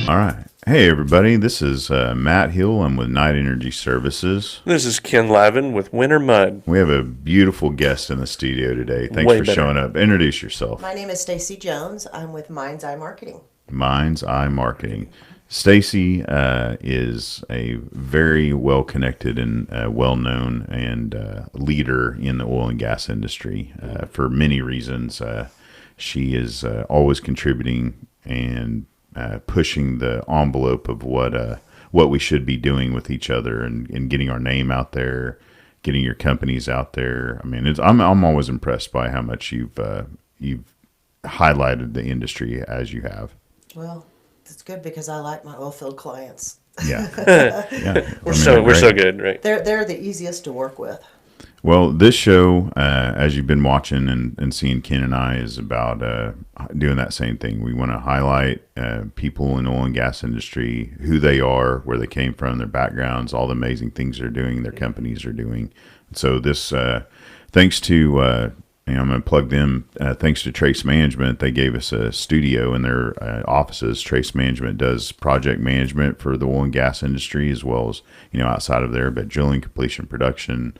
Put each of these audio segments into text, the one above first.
All right. Hey, everybody. This is Matt Hill. I'm with Night Energy Services. This is Ken Lavin with Winter Mud. We have a beautiful guest in the studio today. Thanks for showing up. Introduce yourself. My name is Stacy Jones. I'm with MindsEye Marketing. MindsEye Marketing. Stacy is a very well-connected and well-known and leader in the oil and gas industry for many reasons. She is always contributing and pushing the envelope of what we should be doing with each other and getting our name out there, getting your companies out there. I mean, I'm always impressed by how much you've highlighted the industry as you have. Well, it's good because I like my oil field clients. Yeah, yeah. We're so good, right? They're the easiest to work with. Well, this show, as you've been watching and seeing Ken and I, is about doing that same thing. We want to highlight people in the oil and gas industry, who they are, where they came from, their backgrounds, all the amazing things they're doing, their companies are doing. So this, thanks to, I'm going to plug them, thanks to Trace Management, they gave us a studio in their offices. Trace Management does project management for the oil and gas industry, as well as, outside of there, but drilling, completion, production,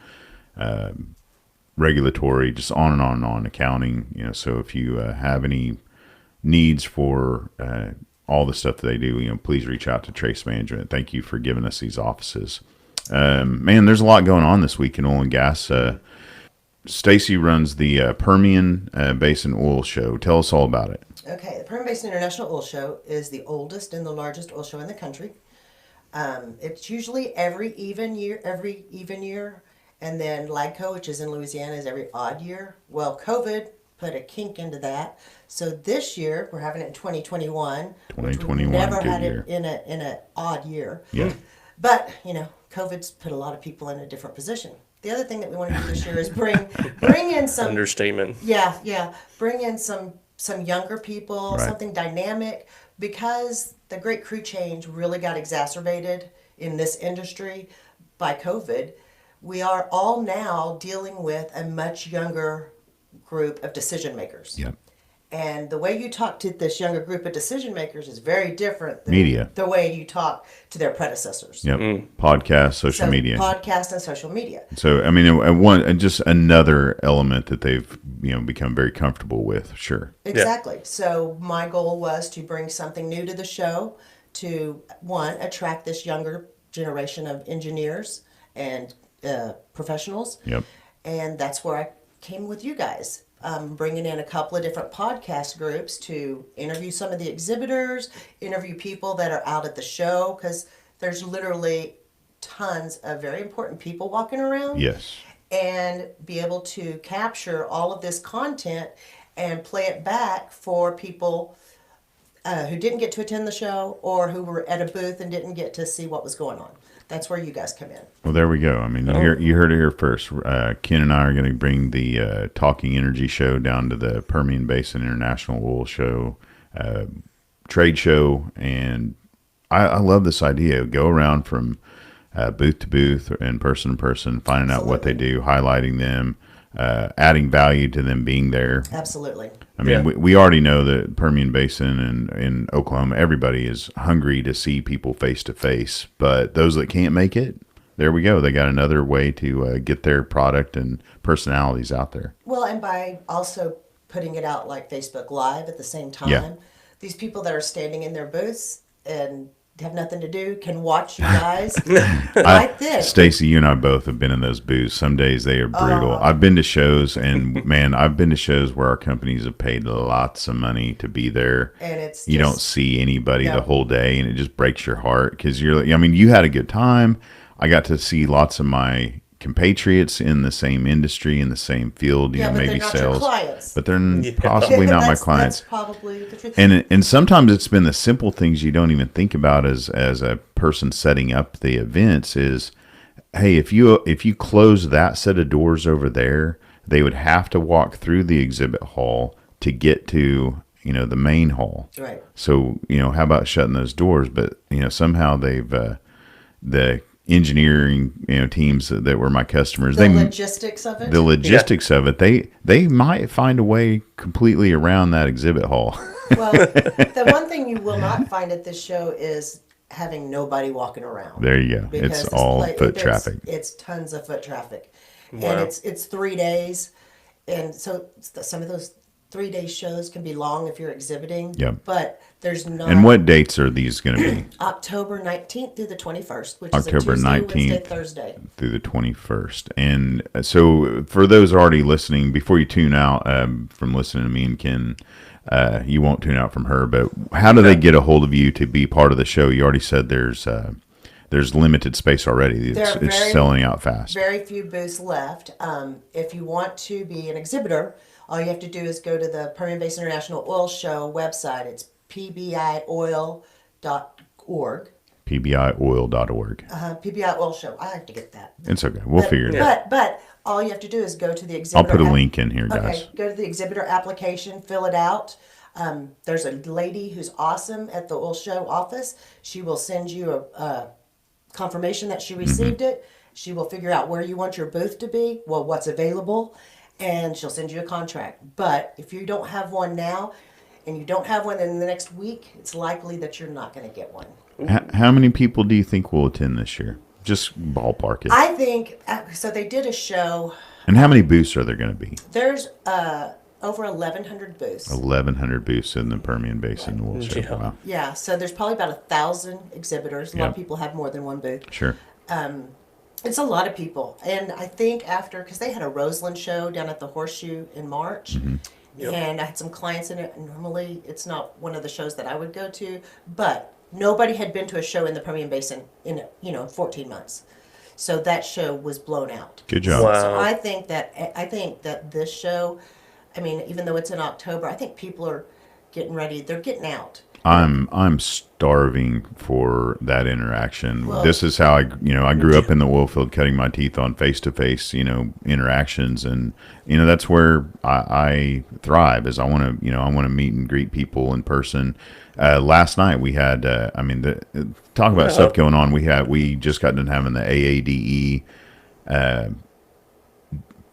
regulatory, just on and on and on, accounting. So if you have any needs for all the stuff that they do, please reach out to Trace Management. Thank you for giving us these offices. Man, there's a lot going on this week in oil and gas. Stacy runs the Permian Basin Oil Show. Tell us all about it. Okay, the Permian Basin International Oil Show is the oldest and the largest oil show in the country. It's usually every even year. And then LAGCO, which is in Louisiana, is every odd year. Well, COVID put a kink into that. So this year, we're having it in 2021. 2021, we never had year. it in an odd year. Yeah. But, COVID's put a lot of people in a different position. The other thing that we want to do this year is bring in some... Understatement. Yeah. Bring in some younger people, right. Something dynamic, because the great crew change really got exacerbated in this industry by COVID. We are all now dealing with a much younger group of decision makers. Yep. And the way you talk to this younger group of decision makers is very different than the way you talk to their predecessors. Yep. Podcast, social media. Podcast and social media. So, I mean, just another element that they've, become very comfortable with. Sure. Exactly. Yeah. So my goal was to bring something new to the show to, one, attract this younger generation of engineers and professionals. Yep. And that's where I came with you guys. Bringing in a couple of different podcast groups to interview some of the exhibitors, interview people that are out at the show, because there's literally tons of very important people walking around. Yes. And be able to capture all of this content and play it back for people who didn't get to attend the show or who were at a booth and didn't get to see what was going on. That's where you guys come in. Well, there we go. I mean, you heard it here first. Ken and I are going to bring the Talking Energy show down to the Permian Basin International Oil Show, trade show. And I love this idea. Go around from booth to booth and person to person, finding out what they do, highlighting them, adding value to them being there. Absolutely. I mean, we already know that Permian Basin and in Oklahoma, everybody is hungry to see people face to face. But those that can't make it, there we go. They got another way to get their product and personalities out there. Well, and by also putting it out like Facebook Live at the same time, these people that are standing in their booths and have nothing to do can watch you guys like this. Stacy, you and I both have been in those booths. Some days they are brutal. I've been to shows, and man, I've been to shows where our companies have paid lots of money to be there, and it's you don't see anybody the whole day, and it just breaks your heart because you had a good time. I got to see lots of my compatriots in the same industry, in the same field, maybe sales, but they're possibly not my clients. That's probably the truth. And sometimes it's been the simple things you don't even think about as a person setting up the events is, hey, if you close that set of doors over there, they would have to walk through the exhibit hall to get to the main hall. Right. So how about shutting those doors? But somehow they've the engineering teams that were my customers, the logistics of it, they might find a way completely around that exhibit hall. Well, the one thing you will not find at this show is having nobody walking around. There you go. Because It's this all foot traffic. It's tons of foot traffic, Wow. and it's 3 days, and so some of those 3 day shows can be long if you're exhibiting. Yep. But there's not. And what dates are these going to be? October 19th through the 21st, which October is a Tuesday, 19th. Wednesday, Thursday. Through the 21st. And so for those already listening, before you tune out from listening to me and Ken, you won't tune out from her, but how do they get a hold of you to be part of the show? You already said there's limited space already. It's selling out fast. Very few booths left. If you want to be an exhibitor, all you have to do is go to the Permian Basin International Oil Show website. It's pbioil.org. pbioil.org. PBI Oil Show. I have to get that. It's okay. We'll figure it out. But all you have to do is go to the I'll exhibitor. put a link in here, guys. Okay, go to the exhibitor application, fill it out. There's a lady who's awesome at the oil show office. She will send you a confirmation that she received it. She will figure out where you want your booth to be, well, what's available, and she'll send you a contract. But if you don't have one now, and you don't have one in the next week, it's likely that you're not going to get one. How many people do you think will attend this year? Just ballpark it. I think, so they did a show. And how many booths are there going to be? There's over 1,100 booths. 1,100 booths in the Permian Basin. We'll show. Yeah. Wow. Yeah, so there's probably about 1,000 exhibitors. A lot of Yep. people have more than one booth. Sure. It's a lot of people. And I think because they had a Roseland show down at the Horseshoe in March, and I had some clients in it. Normally, it's not one of the shows that I would go to, but nobody had been to a show in the Permian Basin in 14 months. So that show was blown out. Good job. Wow. So I think that this show, I mean, even though it's in October, I think people are getting ready. They're getting out. I'm starving for that interaction. Well, this is how I grew up in the oil field, cutting my teeth on face-to-face, interactions, and that's where I thrive. Is I want to meet and greet people in person. Last night we had, talk about stuff going on. We just got done having the AADE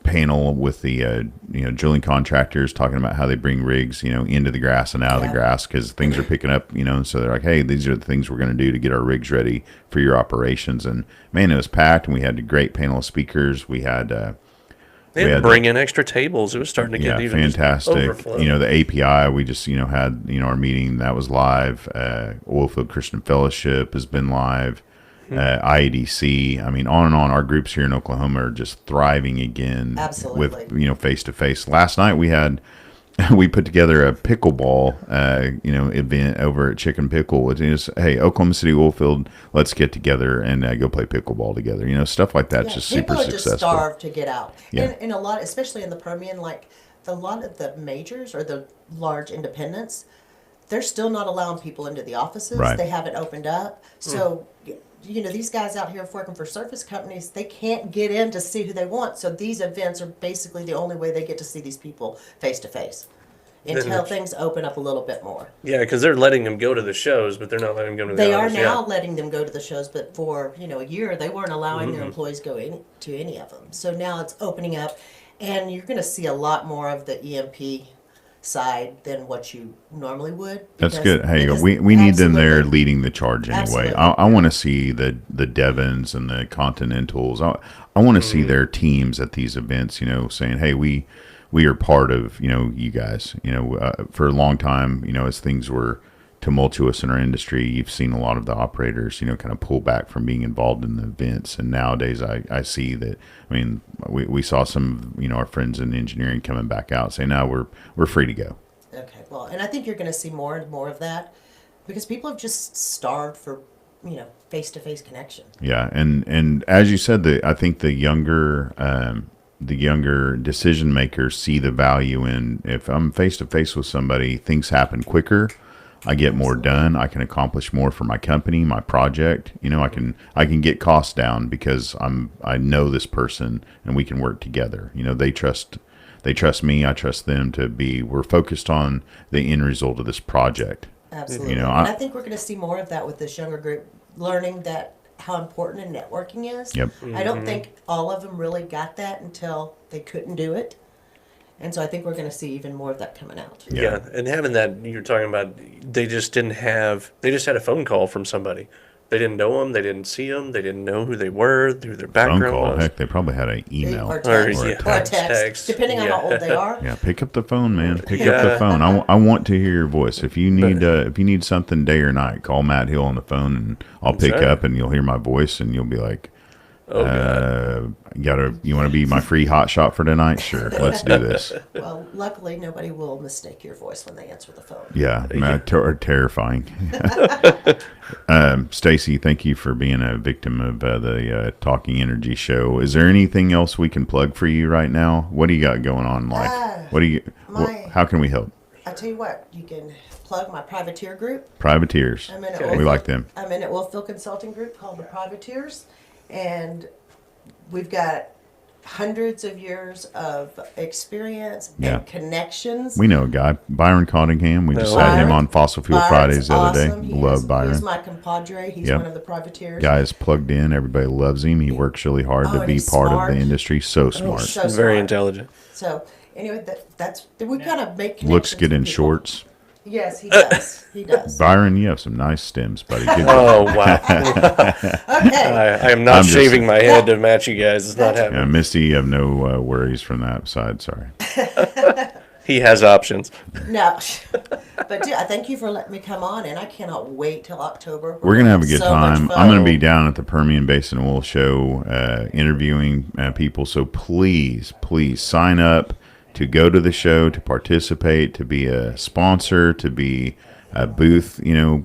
panel with the drilling contractors, talking about how they bring rigs into the grass and out of the grass because things are picking up, so they're like, hey, these are the things we're going to do to get our rigs ready for your operations. And man, it was packed, and we had a great panel of speakers. We had They had to bring in extra tables. It was starting to get even fantastic. overflow. The API, we just had our meeting that was live. Oilfield Christian Fellowship has been live. IADC, on and on. Our groups here in Oklahoma are just thriving again. Absolutely. With face to face. Last night we put together a pickleball event over at Chicken Pickle. It's just, hey, Oklahoma City Oilfield, let's get together and go play pickleball together. Stuff like that's just super people are successful. just starved to get out. Yeah. And a lot, especially in the Permian, like a lot of the majors or the large independents, they're still not allowing people into the offices. Right. They haven't opened up. So, these guys out here working for surface companies, they can't get in to see who they want. So these events are basically the only way they get to see these people face to face until things open up a little bit more. Yeah, because they're letting them go to the shows, but they're not letting them go to the They are others. now letting them go to the shows, but for a year they weren't allowing their employees go to any of them. So now it's opening up, and you're going to see a lot more of the EMP side than what you normally would. That's good. Hey, we need them there leading the charge anyway. Absolutely. I want to see the Devons and the Continentals. I want to see their teams at these events, saying, hey, we are part of, you guys. For a long time, as things were tumultuous in our industry, you've seen a lot of the operators, kind of pull back from being involved in the events. And nowadays I see that, we saw some of, our friends in engineering coming back out saying, no, we're free to go. Okay, well, and I think you're going to see more and more of that because people have just starved for, face-to-face connection. Yeah. And as you said, I think the younger decision makers see the value in, if I'm face to face with somebody, things happen quicker. I get more done. I can accomplish more for my company, my project. I can get costs down because I know this person and we can work together. They trust me. I trust them we're focused on the end result of this project. Absolutely. And I think we're going to see more of that with this younger group, learning that how important networking is. Yep. I don't think all of them really got that until they couldn't do it. And so I think we're going to see even more of that coming out. Yeah, and having that, you're talking about, they just had a phone call from somebody. They didn't know them, they didn't see them, they didn't know who they were, who their Phone background call. was. Heck, they probably had an email. Or text. Or, Or a text. Depending on how old they are. Yeah, pick up the phone, man. Pick up the phone. I want to hear your voice. If you need something day or night, call Matt Hill on the phone, and I'll pick up, and you'll hear my voice, and you'll be like, you want to be my free hot shot for tonight? Sure, let's do this. Well, luckily, nobody will mistake your voice when they answer the phone. Yeah, terrifying. Stacy, thank you for being a victim of the Talking Energy show. Is there anything else we can plug for you right now? What do you got going on in life? How can we help? I tell you what, you can plug my privateer group. Privateers. We like them. I'm in an oil field consulting group called the Privateers, and we've got hundreds of years of experience and connections. We know a guy, Byron Cottingham. We just had him on Fossil Fuel Fridays the other day. Love Byron. He's my compadre. He's one of the privateers. Guy is plugged in. Everybody loves him. He works really hard to be part of the industry. So smart. So very intelligent. So anyway, we kind of make connections. Looks good in shorts. Yes, he does. He does. Byron, you have some nice stems, buddy. Good Oh, wow. Okay. I am not shaving my head to match you guys. It's not happening. Misty, you have no worries from that side. Sorry. He has options. No. But dude, I thank you for letting me come on, and I cannot wait till October. We're going to have a good time. I'm going to be down at the Permian Basin Oil Show interviewing people. So please sign up to go to the show, to participate, to be a sponsor, to be a booth,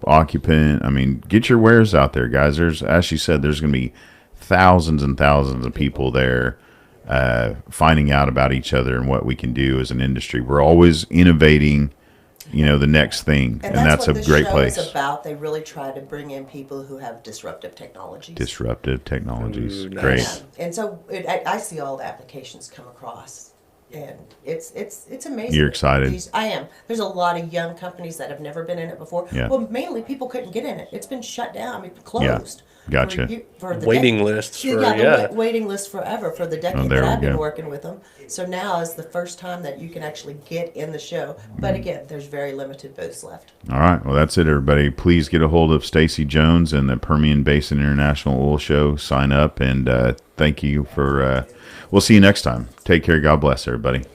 occupant. I mean, get your wares out there, guys. There's, as she said, there's going to be thousands and thousands of people there finding out about each other and what we can do as an industry. We're always innovating, the next thing, and that's a great place. Is about. They really try to bring in people who have disruptive technologies. Ooh, nice. Great. Yeah. And so I see all the applications come across. And it's amazing. You're excited. I am. There's a lot of young companies that have never been in it before. Yeah. Well, mainly people couldn't get in it. It's been shut down. I mean, closed. Yeah. Gotcha. For the Waiting lists. Waiting list forever for the decade that I've been working with them. So now is the first time that you can actually get in the show. But again, there's very limited booths left. All right. Well, that's it, everybody. Please get a hold of Stacy Jones and the Permian Basin International Oil Show. Sign up, and thank you for... we'll see you next time. Take care. God bless, everybody.